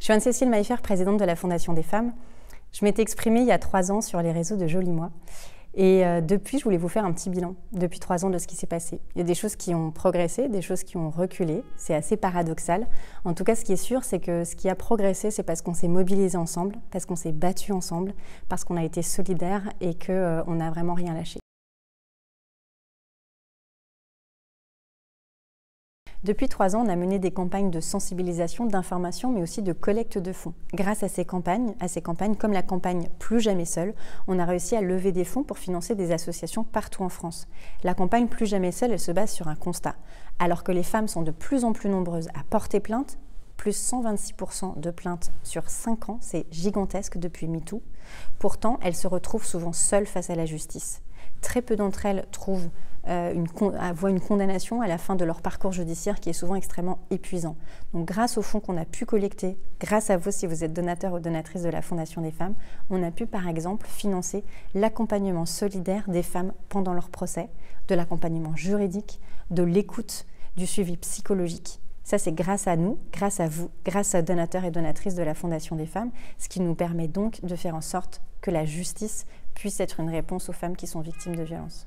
Je suis Anne-Cécile Maillefer, présidente de la Fondation des femmes. Je m'étais exprimée il y a 3 ans sur les réseaux de Joli Moi. Et depuis, je voulais vous faire un petit bilan, depuis 3 ans, de ce qui s'est passé. Il y a des choses qui ont progressé, des choses qui ont reculé. C'est assez paradoxal. En tout cas, ce qui est sûr, c'est que ce qui a progressé, c'est parce qu'on s'est mobilisés ensemble, parce qu'on s'est battus ensemble, parce qu'on a été solidaires et qu'on n'a vraiment rien lâché. Depuis 3 ans, on a mené des campagnes de sensibilisation, d'information, mais aussi de collecte de fonds. Grâce à ces campagnes, comme la campagne Plus jamais seul, on a réussi à lever des fonds pour financer des associations partout en France. La campagne Plus jamais seul, elle se base sur un constat. Alors que les femmes sont de plus en plus nombreuses à porter plainte, plus 126% de plaintes sur 5 ans, c'est gigantesque depuis MeToo. Pourtant, elles se retrouvent souvent seules face à la justice. Très peu d'entre elles voient une condamnation à la fin de leur parcours judiciaire qui est souvent extrêmement épuisant. Donc grâce aux fonds qu'on a pu collecter, grâce à vous si vous êtes donateur ou donatrice de la Fondation des femmes, on a pu par exemple financer l'accompagnement solidaire des femmes pendant leur procès, de l'accompagnement juridique, de l'écoute, du suivi psychologique. Ça, c'est grâce à nous, grâce à vous, grâce à donateurs et donatrices de la Fondation des femmes, ce qui nous permet donc de faire en sorte que la justice puisse être une réponse aux femmes qui sont victimes de violences.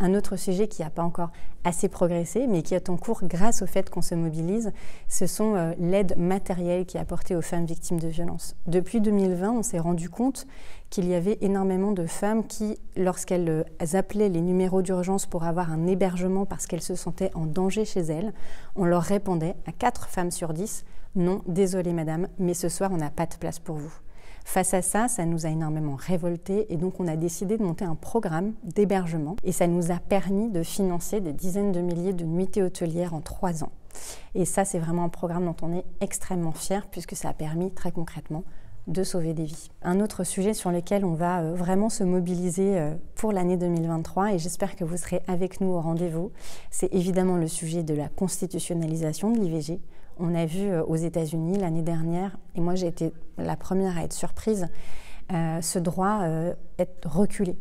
Un autre sujet qui n'a pas encore assez progressé, mais qui est en cours grâce au fait qu'on se mobilise, ce sont l'aide matérielle qui est apportée aux femmes victimes de violences. Depuis 2020, on s'est rendu compte qu'il y avait énormément de femmes qui, lorsqu'elles appelaient les numéros d'urgence pour avoir un hébergement parce qu'elles se sentaient en danger chez elles, on leur répondait à 4 femmes sur 10 « Non, désolée madame, mais ce soir on n'a pas de place pour vous ». Face à ça, ça nous a énormément révoltés et donc on a décidé de monter un programme d'hébergement et ça nous a permis de financer des dizaines de milliers de nuitées hôtelières en 3 ans. Et ça, c'est vraiment un programme dont on est extrêmement fiers puisque ça a permis très concrètement de sauver des vies. Un autre sujet sur lequel on va vraiment se mobiliser pour l'année 2023 et j'espère que vous serez avec nous au rendez-vous, c'est évidemment le sujet de la constitutionnalisation de l'IVG. On a vu aux États-Unis l'année dernière, et moi j'ai été la première à être surprise, ce droit être reculé.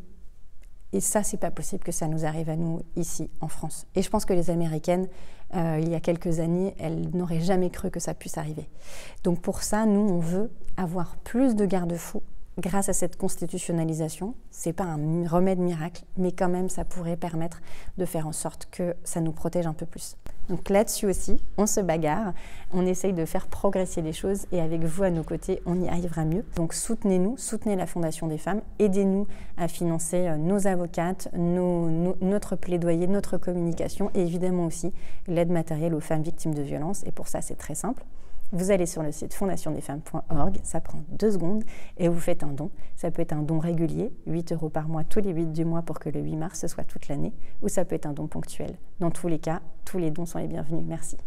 Et ça, c'est pas possible que ça nous arrive à nous ici en France. Et je pense que les Américaines, il y a quelques années, elles n'auraient jamais cru que ça puisse arriver. Donc pour ça, nous, on veut avoir plus de garde-fous grâce à cette constitutionnalisation. C'est pas un remède miracle, mais quand même, ça pourrait permettre de faire en sorte que ça nous protège un peu plus. Donc là-dessus aussi, on se bagarre, on essaye de faire progresser les choses et avec vous à nos côtés, on y arrivera mieux. Donc soutenez-nous, soutenez la Fondation des femmes, aidez-nous à financer nos avocates, notre plaidoyer, notre communication et évidemment aussi l'aide matérielle aux femmes victimes de violences. Et pour ça, c'est très simple. Vous allez sur le site fondationdesfemmes.org, ça prend 2 secondes et vous faites un don. Ça peut être un don régulier, 8 € par mois, tous les 8 du mois pour que le 8 mars ce soit toute l'année, ou ça peut être un don ponctuel. Dans tous les cas, tous les dons sont les bienvenus. Merci.